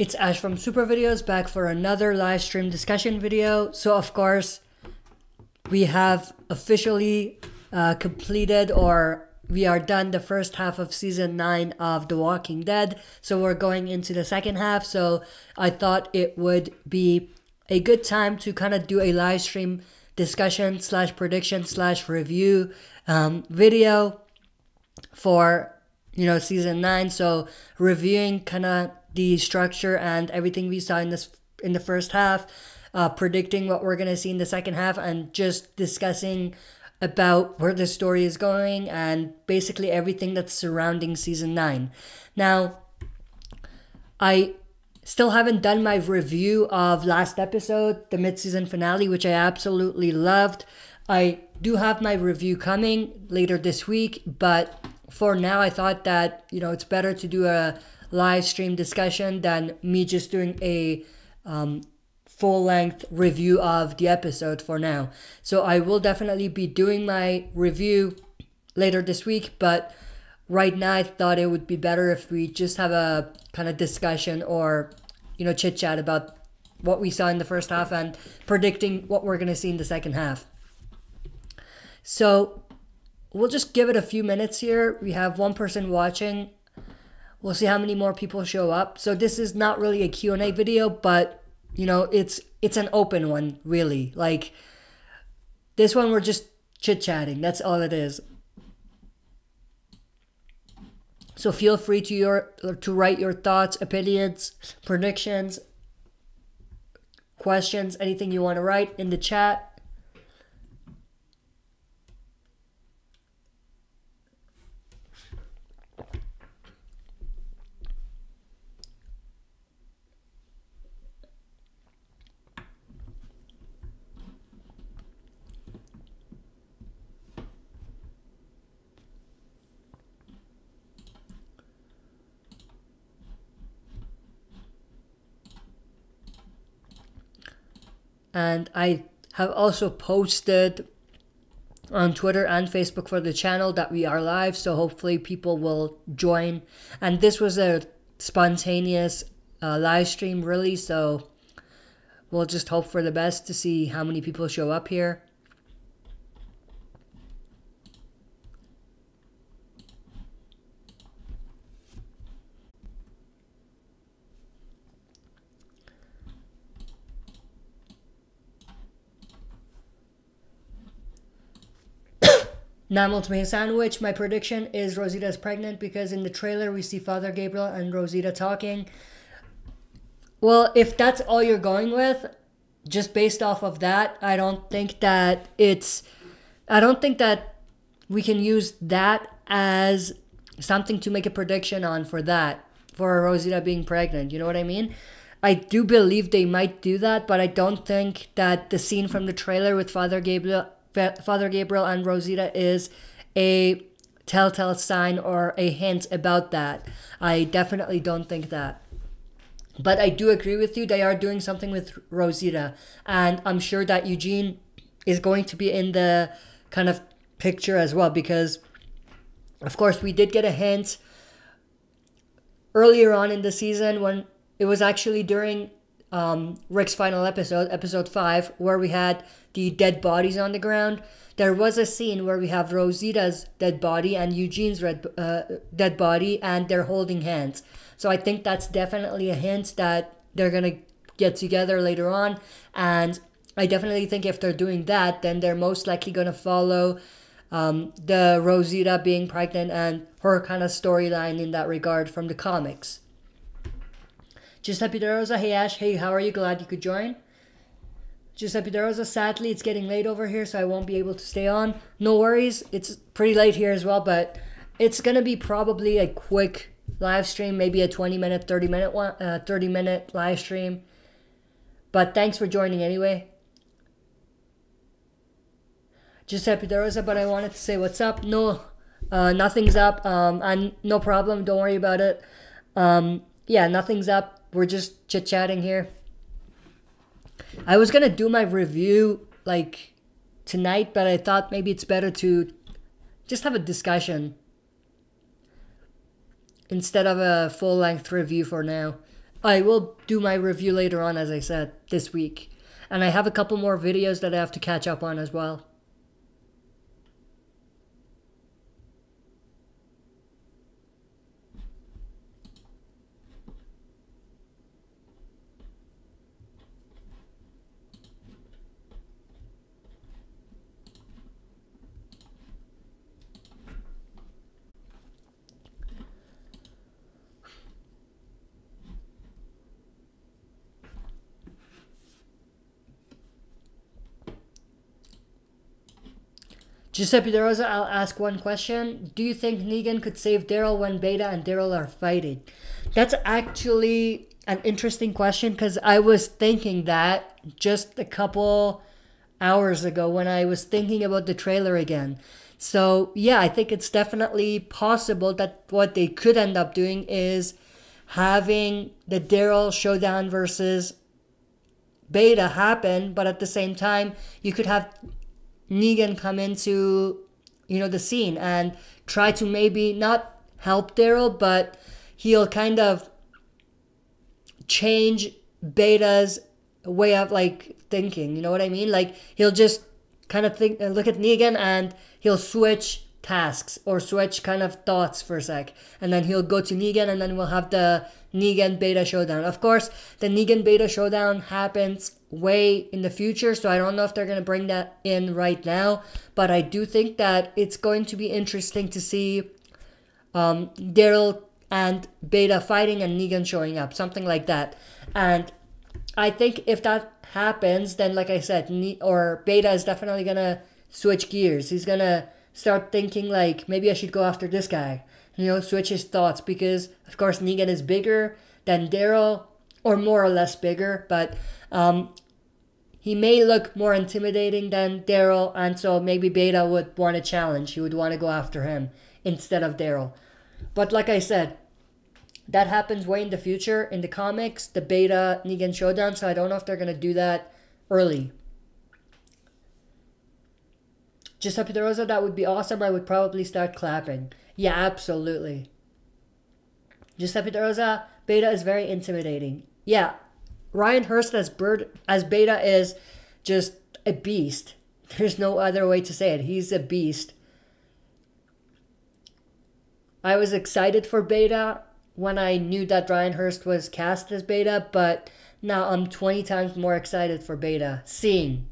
It's Ash from Super Videos back for another live stream discussion video. So of course, we have officially completed, or we are done, the first half of season 9 of The Walking Dead. So we're going into the second half. So I thought it would be a good time to kind of do a live stream discussion slash prediction slash review video for season 9. So reviewing kind of the structure and everything we saw in the first half, predicting what we're gonna see in the second half, and just discussing about where the story is going and basically everything that's surrounding season 9. Now, I still haven't done my review of last episode, the mid-season finale, which I absolutely loved. I do have my review coming later this week, but for now I thought that it's better to do a live stream discussion than me just doing a full-length review of the episode for now. So I will definitely be doing my review later this week, but right now I thought it would be better if we just have a kind of discussion or chit chat about what we saw in the first half and predicting what we're going to see in the second half. So we'll just give it a few minutes here. We have one person watching. We'll see how many more people show up. So this is not really a Q&A video, but it's an open one, really. Like this one, we're just chit-chatting. That's all it is. So feel free to write your thoughts, opinions, predictions, questions, anything you want to write in the chat. And I have also posted on Twitter and Facebook for the channel that we are live, so hopefully people will join. And this was a spontaneous live stream, really, so we'll just hope for the best to see how many people show up here. Namel to make a sandwich. My prediction is Rosita is pregnant because in the trailer we see Father Gabriel and Rosita talking. Well, if that's all you're going with, just based off of that, I don't think that we can use that as something to make a prediction on for Rosita being pregnant. You know what I mean? I do believe they might do that, but I don't think that the scene from the trailer with Father Gabriel and Rosita is a telltale sign or a hint about that. I definitely don't think that. But I do agree with you, they are doing something with Rosita. And I'm sure that Eugene is going to be in the kind of picture as well, because of course we did get a hint earlier on in the season when it was actually during Rick's final episode 5, where we had the dead bodies on the ground. There was a scene where we have Rosita's dead body and Eugene's dead body, and they're holding hands. So I think that's definitely a hint that they're gonna get together later on, and I definitely think if they're doing that, then they're most likely gonna follow the Rosita being pregnant and her kind of storyline in that regard from the comics. Giuseppe De Rosa, hey Ash, hey, how are you? Glad you could join. Giuseppe De Rosa, sadly it's getting late over here, so I won't be able to stay on. No worries, it's pretty late here as well, but it's gonna be probably a quick live stream, maybe a 20-minute, 30-minute live stream. But thanks for joining anyway. Giuseppe De Rosa, but I wanted to say what's up. No, nothing's up, and no problem, don't worry about it. Yeah, nothing's up. We're just chit-chatting here. I was going to do my review like tonight, but I thought maybe it's better to just have a discussion instead of a full-length review for now. I will do my review later on, as I said, this week. And I have a couple more videos that I have to catch up on as well. Giuseppe De Rosa, I'll ask one question. Do you think Negan could save Daryl when Beta and Daryl are fighting? That's actually an interesting question, because I was thinking that just a couple hours ago when I was thinking about the trailer again. So yeah, I think it's definitely possible that what they could end up doing is having the Daryl showdown versus Beta happen, but at the same time, you could have Negan come into, the scene and try to maybe not help Daryl, but he'll kind of change Beta's way of thinking. You know what I mean? Like, he'll just kind of look at Negan and he'll switch tasks or switch kind of thoughts for a sec, and then he'll go to Negan, and then we'll have the Negan Beta showdown. Of course, the Negan Beta showdown happens way in the future, so I don't know if they're going to bring that in right now, but I do think that it's going to be interesting to see Daryl and Beta fighting and Negan showing up, something like that. And I think if that happens, then like I said, Beta is definitely going to switch gears. He's going to start thinking like, maybe I should go after this guy, switch his thoughts, because of course Negan is bigger than Daryl, or more or less bigger, but he may look more intimidating than Daryl, and so maybe Beta would want a challenge. He would want to go after him instead of Daryl. But like I said, that happens way in the future in the comics, the Beta Negan showdown, so I don't know if they're going to do that early. Giuseppe De Rosa, that would be awesome. I would probably start clapping. Yeah, absolutely. Giuseppe De Rosa, Beta is very intimidating. Yeah, Ryan Hurst as Beta is just a beast. There's no other way to say it. He's a beast. I was excited for Beta when I knew that Ryan Hurst was cast as Beta, but now I'm 20 times more excited for Beta. Seeing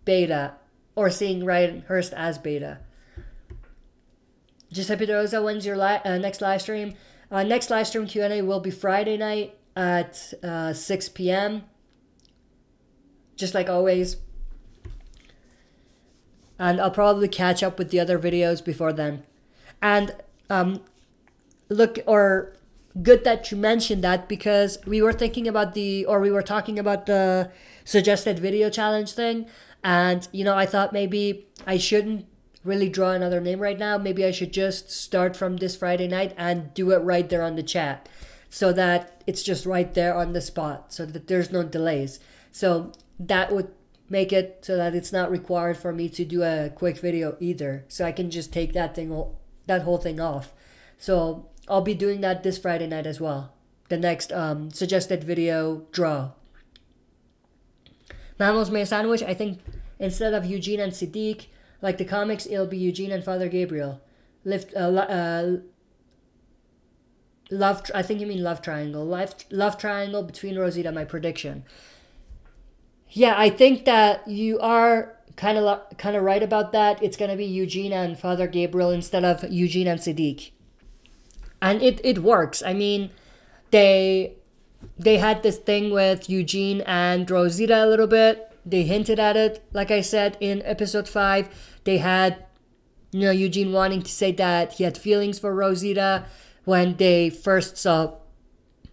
Beta, or seeing Ryan Hurst as Beta. Giuseppe De Rosa, when's your next live stream? Next live stream Q&A will be Friday night at 6 p.m. Just like always. And I'll probably catch up with the other videos before then. And good that you mentioned that, because we were talking about the suggested video challenge thing. And, I thought maybe I shouldn't really draw another name right now. Maybe I should just start from this Friday night and do it right there on the chat, so that it's just right there on the spot, so that there's no delays. So that would make it so that it's not required for me to do a quick video either. So I can just take that whole thing off. So I'll be doing that this Friday night as well. The next suggested video draw. Mammals May Sandwich, I think instead of Eugene and Siddiq, like the comics, it'll be Eugene and Father Gabriel. I think you mean love triangle. Love triangle between Rosita, my prediction. Yeah, I think that you are kind of right about that. It's going to be Eugene and Father Gabriel instead of Eugene and Siddiq. And it works. I mean, they had this thing with Eugene and Rosita a little bit. They hinted at it, like I said, in episode 5. They had, Eugene wanting to say that he had feelings for Rosita when they first saw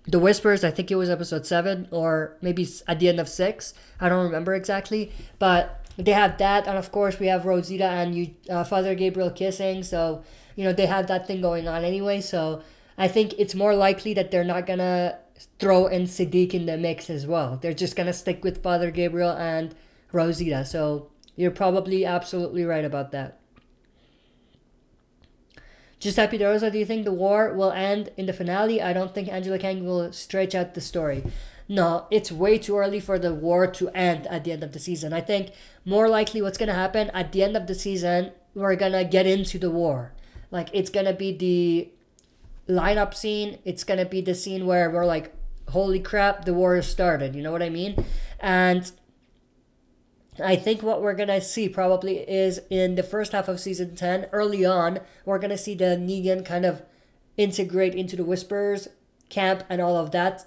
the Whispers. I think it was episode 7, or maybe at the end of 6. I don't remember exactly. But they have that, and of course we have Rosita and Father Gabriel kissing. So, they have that thing going on anyway. So I think it's more likely that they're not going to throw in Siddiq in the mix as well. They're just going to stick with Father Gabriel and Rosita. So you're probably absolutely right about that. Giuseppe De Rosa, do you think the war will end in the finale? I don't think Angela Kang will stretch out the story. No, it's way too early for the war to end at the end of the season. I think more likely what's going to happen at the end of the season, we're going to get into the war. Like, it's going to be the lineup scene. It's going to be the scene where we're like, holy crap, the war has started. You know what I mean? And I think what we're going to see probably is in the first half of season 10, early on, we're going to see the Negan kind of integrate into the Whisperers camp and all of that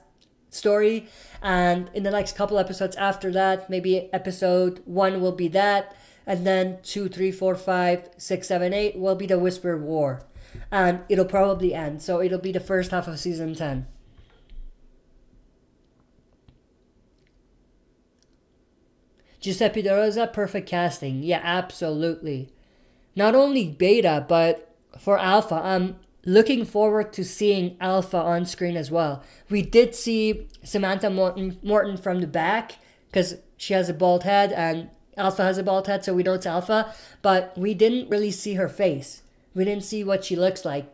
story. And in the next couple episodes after that, maybe episode 1 will be that, and then 2, 3, 4, 5, 6, 7, 8 will be the Whisper War. And it'll probably end. So it'll be the first half of season 10. Giuseppe De Rosa, perfect casting. Yeah, absolutely. Not only Beta, but for Alpha, I'm looking forward to seeing Alpha on screen as well. We did see Samantha Morton from the back because she has a bald head and Alpha has a bald head, so we know it's Alpha. But we didn't really see her face. We didn't see what she looks like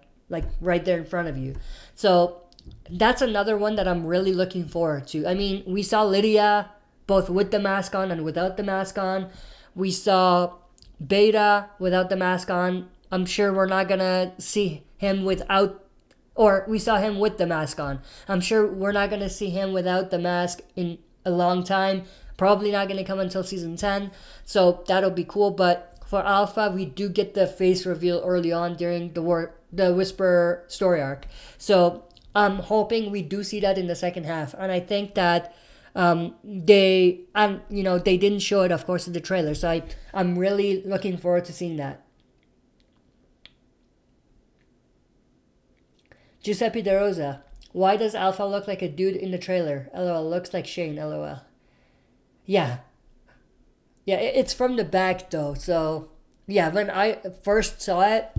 right there in front of you. So that's another one that I'm really looking forward to. I mean, we saw Lydia both with the mask on and without the mask on. We saw Beta without the mask on. I'm sure we're not going to see him without, or we saw him with the mask on. I'm sure we're not going to see him without the mask in a long time. Probably not going to come until season 10. So that'll be cool. But for Alpha, we do get the face reveal early on during the Whisper story arc. So I'm hoping we do see that in the second half. And I think that they didn't show it, of course, in the trailer. So I'm really looking forward to seeing that. Giuseppe De Rosa, why does Alpha look like a dude in the trailer? LOL, looks like Shane, LOL. Yeah, it's from the back though. So yeah, when I first saw it,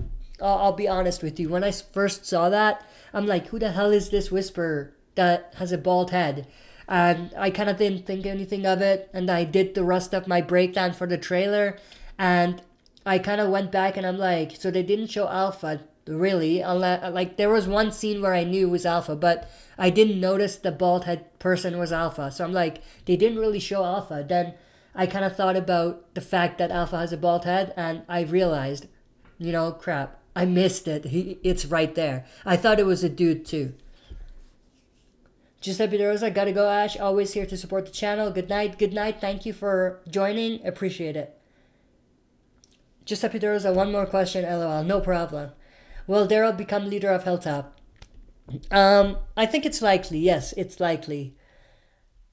I'll be honest with you. When I first saw that, I'm like, who the hell is this Whisperer that has a bald head? And I kind of didn't think anything of it. And I did the rest of my breakdown for the trailer. And I kind of went back and I'm like, so they didn't show Alpha, really? Like, there was one scene where I knew it was Alpha, but I didn't notice the bald head person was Alpha. So I'm like, they didn't really show Alpha. Then I kind of thought about the fact that Alpha has a bald head. And I realized, crap, I missed it. It's right there. I thought it was a dude too. Giuseppe De Rosa, gotta go, Ash. Always here to support the channel. Good night. Good night. Thank you for joining. Appreciate it. Giuseppe De Rosa, one more question. LOL. No problem. Will Daryl become leader of Hilltop? I think it's likely. Yes, it's likely.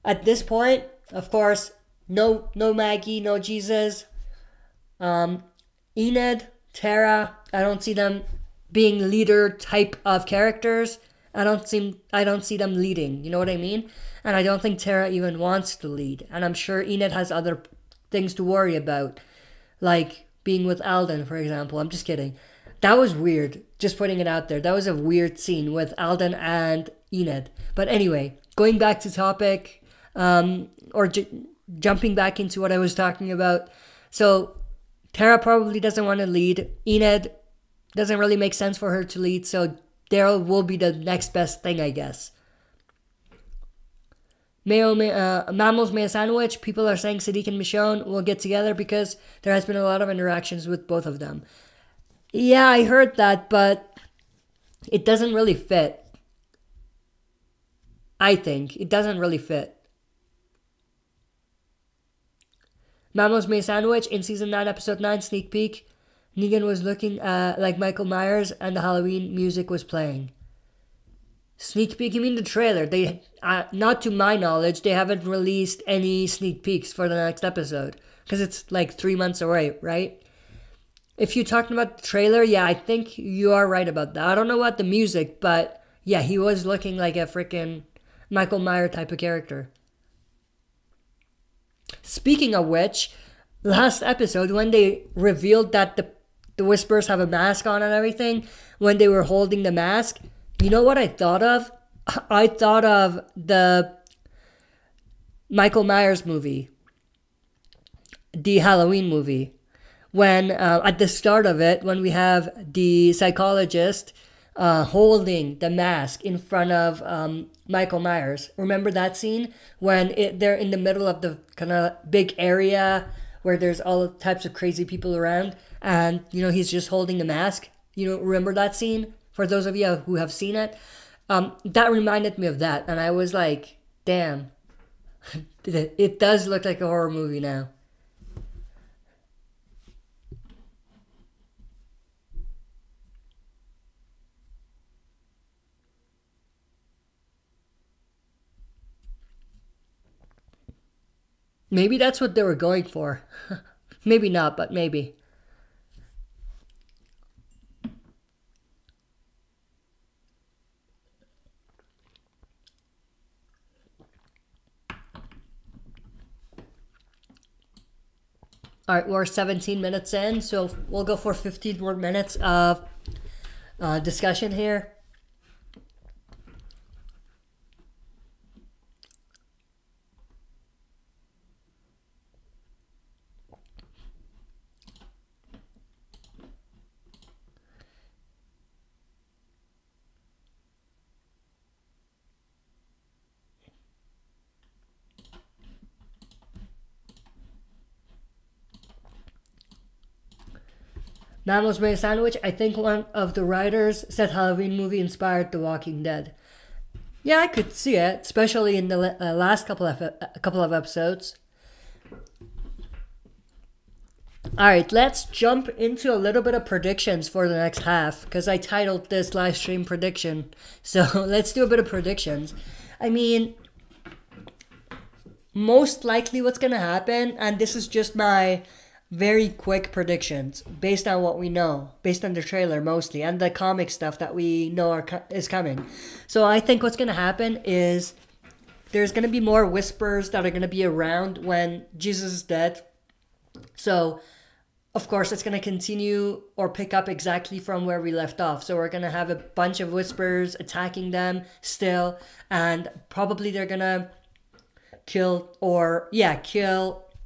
At this point, of course, no Maggie, no Jesus. Enid, Tara, I don't see them being leader type of characters. I don't see them leading, you know what I mean? And I don't think Tara even wants to lead. And I'm sure Enid has other things to worry about, like being with Alden, for example. I'm just kidding. That was weird, just putting it out there. That was a weird scene with Alden and Enid. But anyway, going back to topic, jumping back into what I was talking about. So Tara probably doesn't want to lead. Enid doesn't really make sense for her to lead, so Daryl will be the next best thing, I guess. Mammals May a Sandwich. People are saying Sadiq and Michonne will get together because there has been a lot of interactions with both of them. Yeah, I heard that, but it doesn't really fit. I think. It doesn't really fit. Mammals May a Sandwich in Season 9, Episode 9, sneak peek. Negan was looking like Michael Myers and the Halloween music was playing. Sneak peek? You mean the trailer? They, not to my knowledge, they haven't released any sneak peeks for the next episode. Because it's like 3 months away, right? If you're talking about the trailer, yeah, I think you are right about that. I don't know about the music, but yeah, he was looking like a freaking Michael Myers type of character. Speaking of which, last episode, when they revealed that the Whisperers have a mask on and everything, when they were holding the mask, you know what I thought of? I thought of the Michael Myers movie, the Halloween movie, when at the start of it, when we have the psychologist holding the mask in front of Michael Myers. Remember that scene when they're in the middle of the kind of big area where there's all types of crazy people around, and he's just holding the mask. Remember that scene? For those of you who have seen it, that reminded me of that, and I was like, damn, it does look like a horror movie now. Maybe that's what they were going for. Maybe not, but maybe. All right, we're 17 minutes in, so we'll go for 15 more minutes of discussion here. Mamos made a sandwich. I think one of the writers said Halloween movie inspired The Walking Dead. Yeah, I could see it, especially in the last couple of episodes. All right, let's jump into a little bit of predictions for the next half, because I titled this live stream prediction. So let's do a bit of predictions. I mean, most likely what's going to happen, and this is just my very quick predictions based on what we know, based on the trailer mostly, and the comic stuff that we know is coming. So I think what's going to happen is there's going to be more whispers that are going to be around when Jesus is dead. So, of course, it's going to continue or pick up exactly from where we left off. So we're going to have a bunch of whispers attacking them still, and probably they're going to kill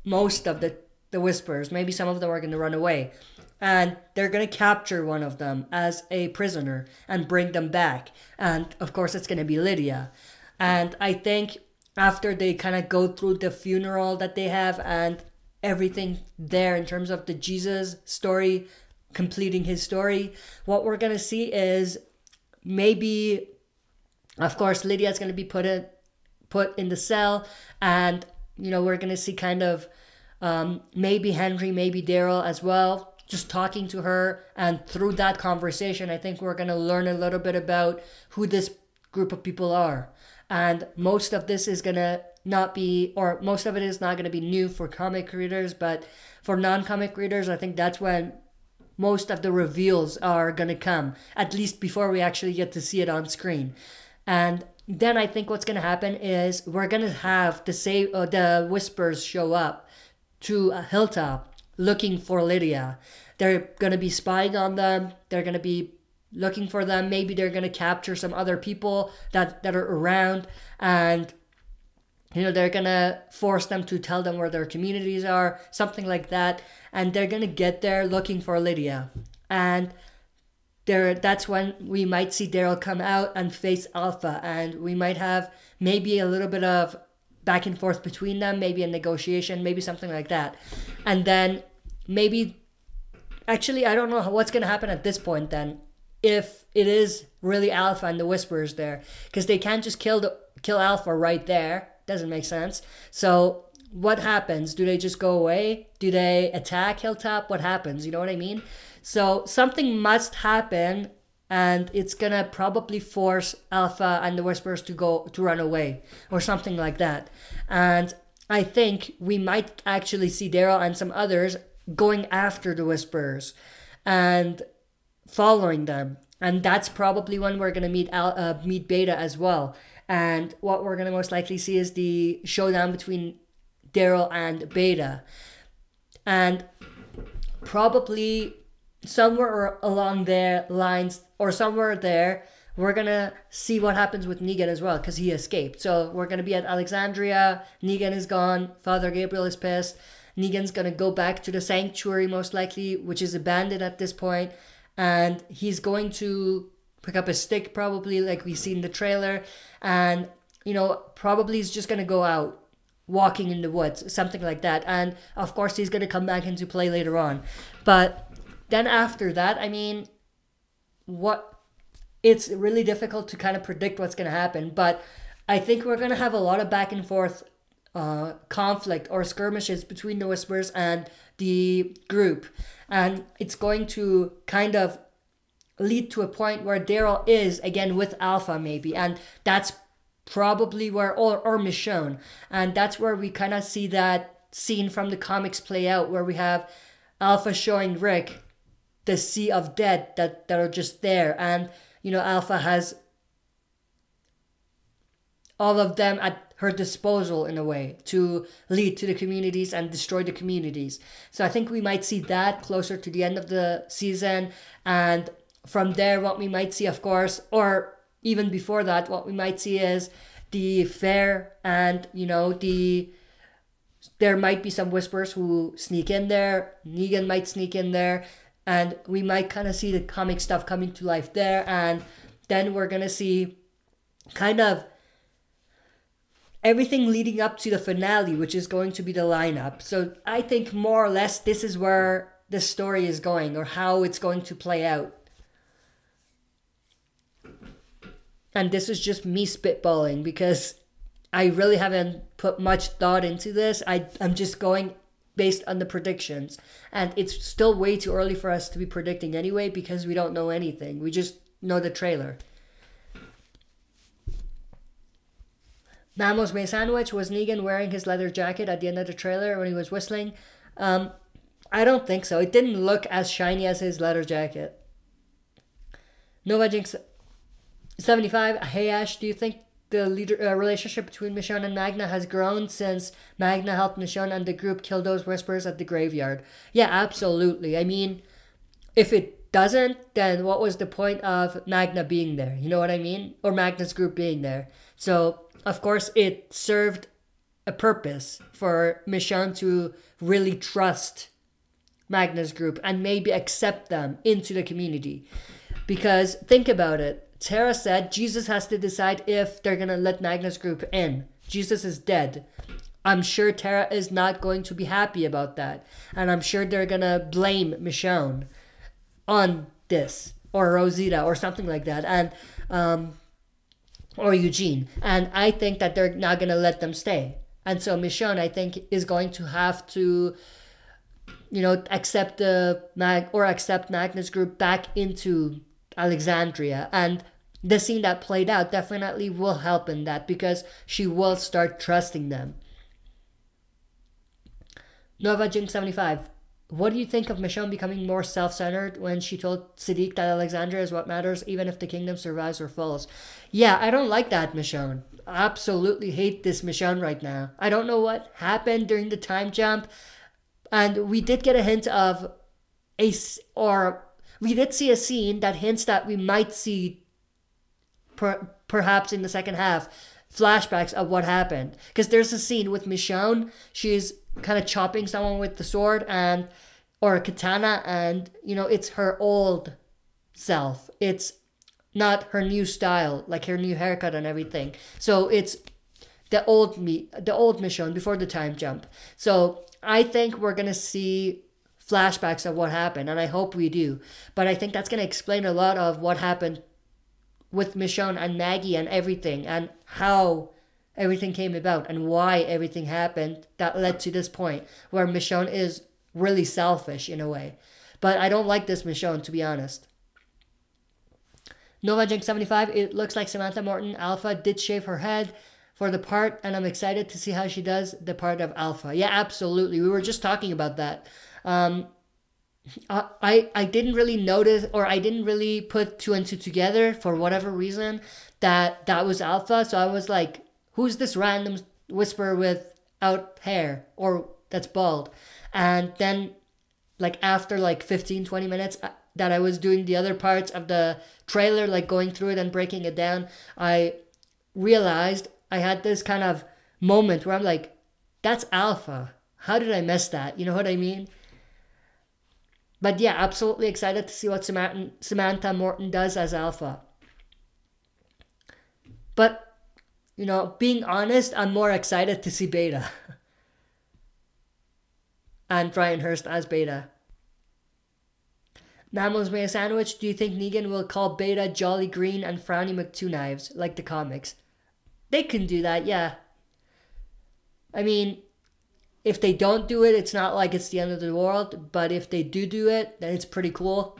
most of the whispers. Maybe some of them are going to run away, and they're going to capture one of them as a prisoner and bring them back. And of course it's going to be Lydia. And I think after they kind of go through the funeral that they have and everything there in terms of the Jesus story, completing his story, what we're going to see is maybe, of course, Lydia's going to be put in the cell, and we're going to see kind of maybe Henry, maybe Daryl as well, just talking to her. And through that conversation, I think we're going to learn a little bit about who this group of people are. And most of this is going to most of it is not going to be new for comic readers, but for non-comic readers, I think that's when most of the reveals are going to come, at least before we actually get to see it on screen. And then I think what's going to happen is we're going to have the Whispers show up to a hilltop looking for Lydia. They're going to be spying on them. They're going to be looking for them. Maybe they're going to capture some other people that are around, and they're going to force them to tell them where their communities are, something like that. And they're going to get there looking for Lydia. And that's when we might see Daryl come out and face Alpha, and we might have maybe a little bit of back and forth between them, maybe a negotiation, maybe something like that. And then maybe, actually, I don't know what's going to happen at this point then, if it is really Alpha and the Whisperers there, because they can't just kill Alpha right there. Doesn't make sense. So what happens? Do they just go away? Do they attack Hilltop? What happens? You know what I mean? So something must happen, and it's gonna probably force Alpha and the Whisperers to run away or something like that. And I think we might actually see Daryl and some others going after the Whisperers and following them. And that's probably when we're gonna meet Beta as well. And what we're gonna most likely see is the showdown between Daryl and Beta. And probably somewhere along their lines, or somewhere there, we're gonna see what happens with Negan as well, because he escaped. So we're gonna be at Alexandria. Negan is gone. Father Gabriel is pissed. Negan's gonna go back to the sanctuary most likely, which is abandoned at this point, and he's going to pick up a stick probably like we see in the trailer, and probably he's just gonna go out walking in the woods, something like that. And of course he's gonna come back into play later on. But then after that, I mean, it's really difficult to kind of predict what's gonna happen, but I think we're gonna have a lot of back and forth conflict or skirmishes between the Whisperers and the group, and it's going to kind of lead to a point where Daryl is again with Alpha maybe, and that's probably where, or Michonne, and that's where we kind of see that scene from the comics play out, where we have Alpha showing Rick the sea of dead that are just there, and Alpha has all of them at her disposal in a way to lead to the communities and destroy the communities. So I think we might see that closer to the end of the season, and from there what we might see, of course, or even before that, what we might see is the fair, and there might be some Whisperers who sneak in there. Negan might sneak in there, and we might kind of see the comic stuff coming to life there, and then we're gonna see kind of everything leading up to the finale, which is going to be the lineup. So I think more or less this is where the story is going, or how it's going to play out. And this is just me spitballing because I really haven't put much thought into this. I'm just going based on the predictions. And it's still way too early for us to be predicting anyway, because we don't know anything. We just know the trailer. Mamos May Sandwich, was Negan wearing his leather jacket at the end of the trailer when he was whistling? I don't think so. It didn't look as shiny as his leather jacket. Nova Jinx 75. Hey Ash, do you think the relationship between Michonne and Magna has grown since Magna helped Michonne and the group kill those Whisperers at the graveyard? Yeah, absolutely. I mean, if it doesn't, then what was the point of Magna being there? You know what I mean? Or Magna's group being there. So of course, it served a purpose for Michonne to really trust Magna's group and maybe accept them into the community. Because think about it. Tara said Jesus has to decide if they're going to let Magna's group in. Jesus is dead. I'm sure Tara is not going to be happy about that. And I'm sure they're going to blame Michonne on this, or Rosita, or something like that. And or Eugene, and I think that they're not going to let them stay. And so Michonne, I think, is going to have to, accept Magna's group back into Alexandria. And the scene that played out definitely will help in that, because she will start trusting them. Nova Jinx 75. What do you think of Michonne becoming more self-centered when she told Siddiq that Alexandria is what matters, even if the kingdom survives or falls? Yeah, I don't like that Michonne. I absolutely hate this Michonne right now. I don't know what happened during the time jump, and we did get a hint of we did see a scene that hints that we might see, perhaps in the second half, flashbacks of what happened. Because there's a scene with Michonne. She's kind of chopping someone with the sword or a katana, and it's her old self. It's not her new style, like her new haircut and everything. So it's the old Michonne before the time jump. So I think we're gonna see flashbacks of what happened, and I hope we do. But I think that's gonna explain a lot of what happened with Michonne and Maggie and everything, and how everything came about and why everything happened that led to this point where Michonne is really selfish in a way. But I don't like this Michonne, to be honest. Nova Jinx 75. It looks like Samantha Morton Alpha did shave her head for the part, and I'm excited to see how she does the part of Alpha. Yeah, absolutely. We were just talking about that. I didn't really notice, or I didn't really put two and two together for whatever reason that was Alpha. So I was like, who's this random Whisperer without hair, or that's bald? And then after 15-20 minutes that I was doing the other parts of the trailer, going through it and breaking it down, I realized I had this kind of moment where I'm like, that's Alpha. How did I miss that? You know what I mean? But yeah, absolutely excited to see what Samantha Morton does as Alpha. But, you know, being honest, I'm more excited to see Beta. And Ryan Hurst as Beta. Mammals Made a Sandwich, do you think Negan will call Beta Jolly Green and Frowny McTwo-Knives, like the comics? They can do that, yeah. I mean, if they don't do it, it's not like it's the end of the world, but if they do it, then it's pretty cool.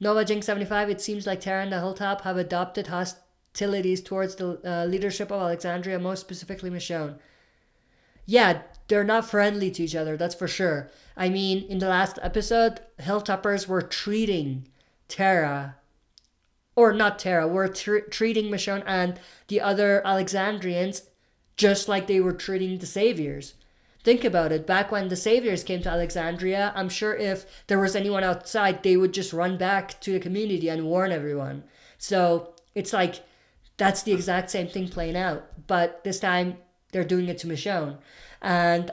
Nova Jinx 75, it seems like Tara and the Hilltop have adopted hostilities towards the leadership of Alexandria, most specifically Michonne. Yeah, they're not friendly to each other, that's for sure. I mean, in the last episode, Hilltoppers were treating Tara, or not Tara, were treating Michonne and the other Alexandrians just like they were treating the Saviors. Think about it. Back when the Saviors came to Alexandria, I'm sure if there was anyone outside, they would just run back to the community and warn everyone. So it's like that's the exact same thing playing out. But this time, they're doing it to Michonne. And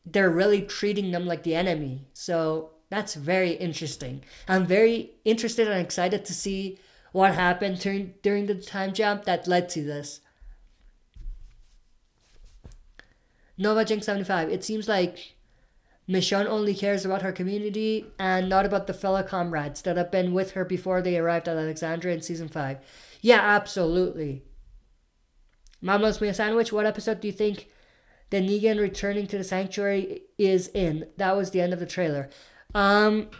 they're really treating them like the enemy. So that's very interesting. I'm very interested and excited to see what happened during the time jump that led to this. Nova Jinx 75. It seems like Michonne only cares about her community and not about the fellow comrades that have been with her before they arrived at Alexandria in season 5. Yeah, absolutely. Mom Loves Me a Sandwich. What episode do you think the Negan returning to the sanctuary is in? That was the end of the trailer. I mean,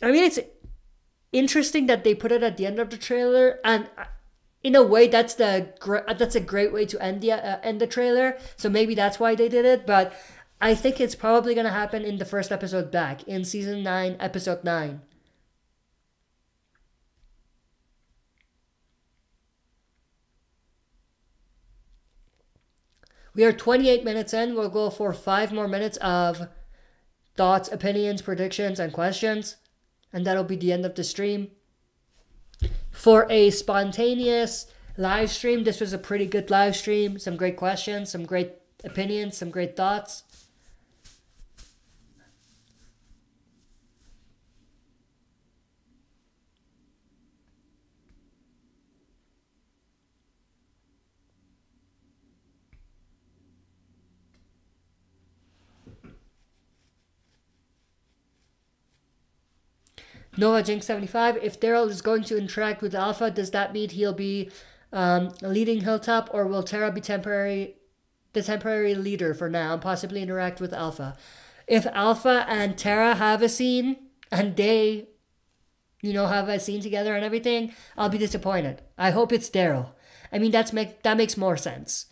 it's interesting that they put it at the end of the trailer, and in a way, that's a great way to end the trailer. So maybe that's why they did it. But I think it's probably gonna happen in the first episode back in season 9, episode 9. We are 28 minutes in. We'll go for 5 more minutes of thoughts, opinions, predictions, and questions, and that'll be the end of the stream. For a spontaneous live stream, this was a pretty good live stream. Some great questions, some great opinions, some great thoughts. Nova Jinx 75, if Daryl is going to interact with Alpha, does that mean he'll be leading Hilltop, or will Tara be the temporary leader for now and possibly interact with Alpha? If Alpha and Tara have a scene and they, have a scene together and everything, I'll be disappointed. I hope it's Daryl. I mean, that makes more sense.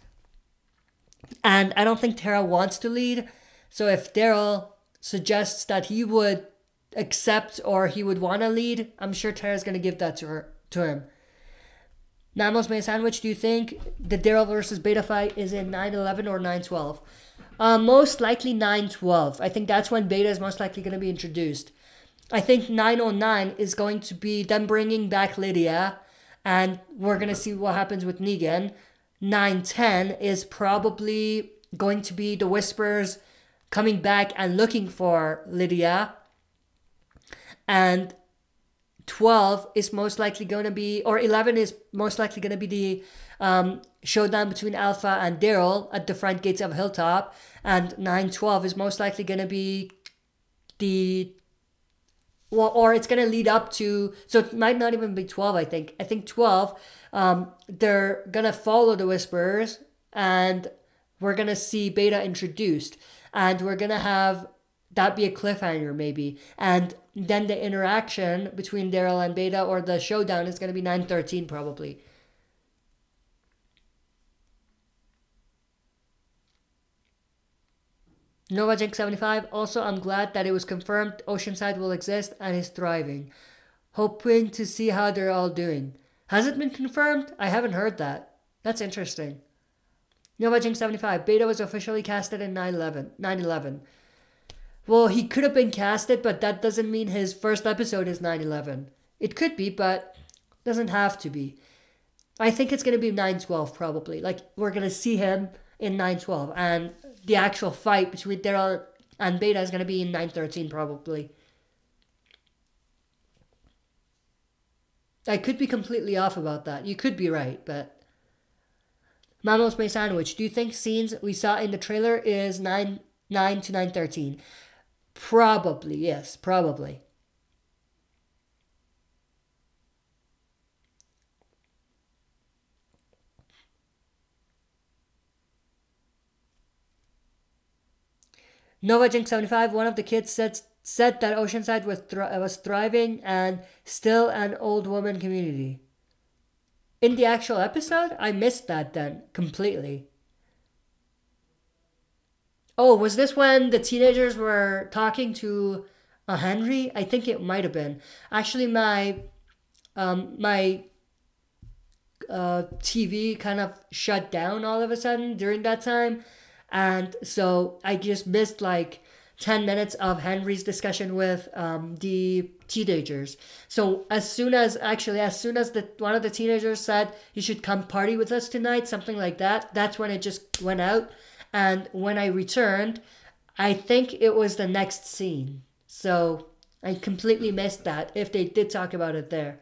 And I don't think Tara wants to lead, so if Daryl suggests that he would accept or he would want to lead, I'm sure Tara's going to give that to him. Namos Made a Sandwich, do you think the Daryl versus Beta fight is in 9/11 or 9/12? Most likely 9/12. I think that's when Beta is most likely going to be introduced. I think 9/09 is going to be them bringing back Lydia, and we're going to see what happens with Negan. 9/10 is probably going to be the Whispers coming back and looking for Lydia. And 12 is most likely going to be, or 11 is most likely going to be the showdown between Alpha and Daryl at the front gates of Hilltop. And 9/12 is most likely going to be or it's going to lead up to, so it might not even be 12, I think. I think 12, they're going to follow the Whisperers, and we're going to see Beta introduced. And we're going to have that be a cliffhanger, maybe. And then the interaction between Daryl and Beta, or the showdown, is going to be 9/13 probably. Nova Jinx 75. Also, I'm glad that it was confirmed Oceanside will exist and is thriving. Hoping to see how they're all doing. Has it been confirmed? I haven't heard that. That's interesting. Nova Jinx 75. Beta was officially casted in 9/11. Well, he could have been casted, but that doesn't mean his first episode is 9/11. It could be, but doesn't have to be. I think it's going to be 9/12 probably. Like, we're going to see him in 912, and the actual fight between Daryl and Beta is going to be in 913 probably. I could be completely off about that. You could be right, but... Mamos May Sandwich, do you think scenes we saw in the trailer is 9 to 913? Probably, yes, probably. NovaJink75, one of the kids said that Oceanside was thriving and still an old woman community. In the actual episode? I missed that then, completely. Oh, was this when the teenagers were talking to Henry? I think it might have been. Actually, my TV kind of shut down all of a sudden during that time. And so I just missed like 10 minutes of Henry's discussion with the teenagers. So as soon as one of the teenagers said, you should come party with us tonight, something like that, that's when it just went out. And when I returned, I think it was the next scene. So I completely missed that, if they did talk about it there.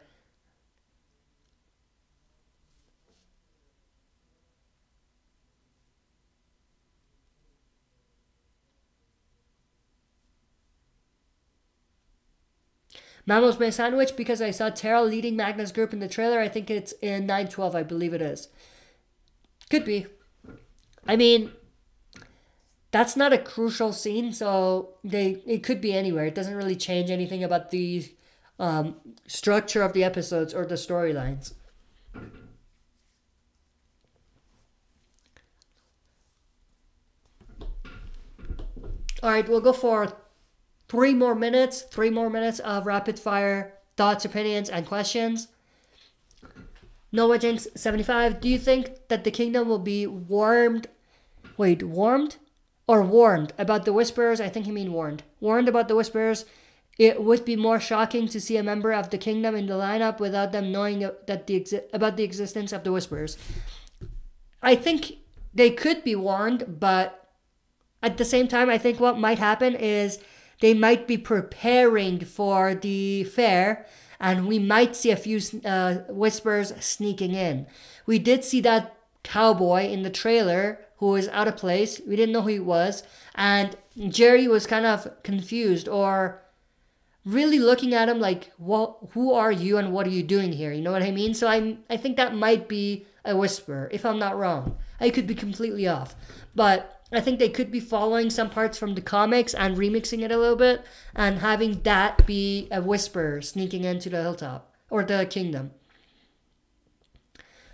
Mamos May Sandwich, because I saw Terrell leading Magna's group in the trailer. I think it's in 912, I believe it is. Could be. I mean, that's not a crucial scene, so it could be anywhere. It doesn't really change anything about the structure of the episodes or the storylines. All right, we'll go for 3 more minutes of rapid fire thoughts, opinions, and questions. Noah Jinx 75, do you think that the kingdom will be warned about the Whisperers? I think you mean warned. Warned about the Whisperers. It would be more shocking to see a member of the kingdom in the lineup without them knowing about the existence of the Whisperers. I think they could be warned, but at the same time, I think what might happen is they might be preparing for the fair, and we might see a few Whispers sneaking in. We did see that cowboy in the trailer who was out of place. We didn't know who he was, and Jerry was kind of confused, or really looking at him like, well, who are you and what are you doing here? You know what I mean? So I think that might be a Whisperer, if I'm not wrong. I could be completely off, but I think they could be following some parts from the comics and remixing it a little bit and having that be a Whisperer sneaking into the hilltop or the kingdom.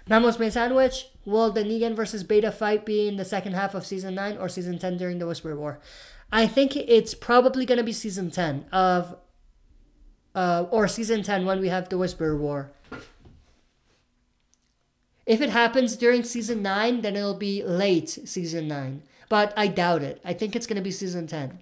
Mamos May Sandwich, will the Negan versus Beta fight be in the second half of Season 9 or Season 10 during the Whisperer War? I think it's probably going to be Season 10 or Season 10 when we have the Whisperer War. If it happens during Season 9, then it'll be late Season 9. But I doubt it. I think it's going to be Season 10.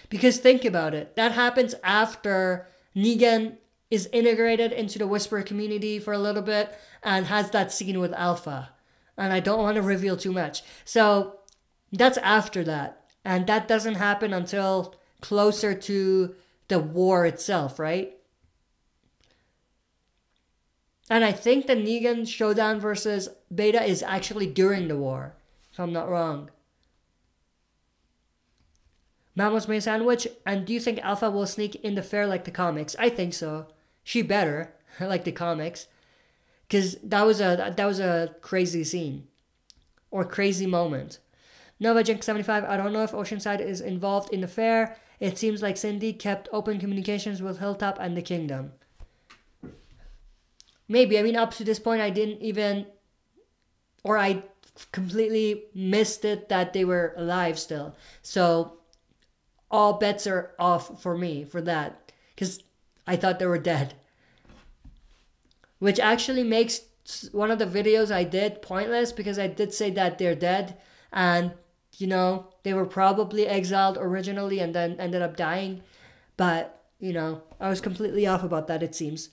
Because think about it. That happens after Negan is integrated into the Whisperer community for a little bit and has that scene with Alpha. And I don't want to reveal too much. So that's after that. And that doesn't happen until closer to the war itself, right? And I think the Negan showdown versus Beta is actually during the war, if I'm not wrong. Mamos May Sandwich, and do you think Alpha will sneak in the fair like the comics? I think so. She better, like the comics. Because that was a crazy scene. Or crazy moment. NovaJink75, I don't know if Oceanside is involved in the fair. It seems like Cindy kept open communications with Hilltop and the Kingdom. Maybe. I mean, up to this point, I didn't even... Or I completely missed it that they were alive still. So, all bets are off for me for that. Because I thought they were dead. Which actually makes one of the videos I did pointless. Because I did say that they're dead. And... you know, they were probably exiled originally and then ended up dying. But, you know, I was completely off about that, it seems.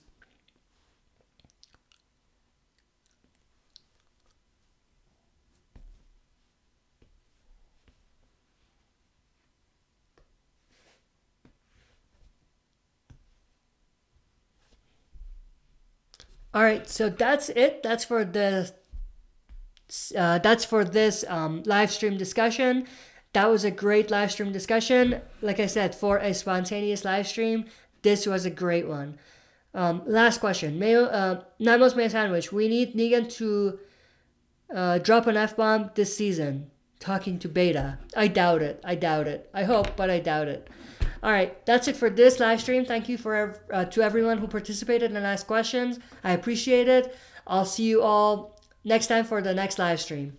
All right, so that's it. That's for this live stream discussion. That was a great live stream discussion. Like I said, for a spontaneous live stream, this was a great one. Last question. Namo's Mayo Sandwich. We need Negan to drop an F-bomb this season. Talking to Beta. I doubt it. I hope, but I doubt it. All right, that's it for this live stream. Thank you to everyone who participated and asked questions. I appreciate it. I'll see you all next time for the next live stream.